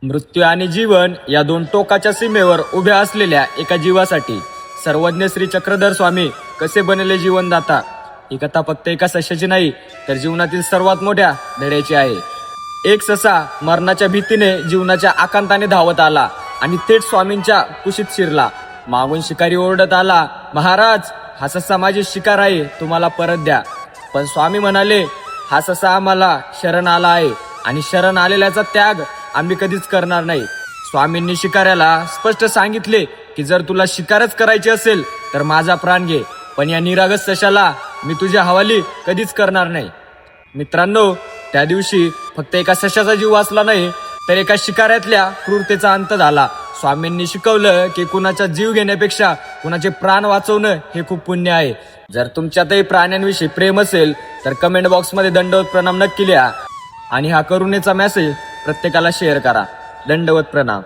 मृत्यू आणि जीवन या दोन टोकाच्या सीमेवर उभ्या असलेल्या एका जीवासाठी सर्वज्ञ श्री चक्रधर स्वामी कसे बनले जीवनदाता ही कथा फक्त एका सश्याची नाही तर जीवनातील सर्वात मोठ्या धड्याची आहे. एक ससा मरणाच्या भीतीने जीवनाच्या आकांताने धावत आला आणि थेट स्वामींच्या कुशीत शिरला. मागून शिकारी ओरडत आला, महाराज हा ससा माझी शिकार आहे, तुम्हाला परत द्या. पण स्वामी म्हणाले, हा ससा आम्हाला शरण आला आहे आणि शरण आलेल्याचा त्याग आम्ही कधीच करणार नाही. स्वामींनी शिकाऱ्याला स्पष्ट सांगितले की जर तुला शिकारच करायची असेल तर माझा प्राण घे, पण या निरागस सशाला मी तुझ्या हवाली कधीच करणार नाही. मित्रांनो, त्या दिवशी फक्त एका सशाचा जीव वाचला नाही तर एका शिकाऱ्यातल्या क्रूरतेचा अंत झाला. स्वामींनी शिकवलं की कुणाचा जीव घेण्यापेक्षा कुणाचे प्राण वाचवणं हे खूप पुण्य आहे. जर तुमच्यातही प्राण्यांविषयी प्रेम असेल तर कमेंट बॉक्समध्ये दंडवत प्रणाम नक्की लिहा आणि हा करुणेचा मेसेज प्रत्येकाला शेअर करा. दंडवत प्रणाम.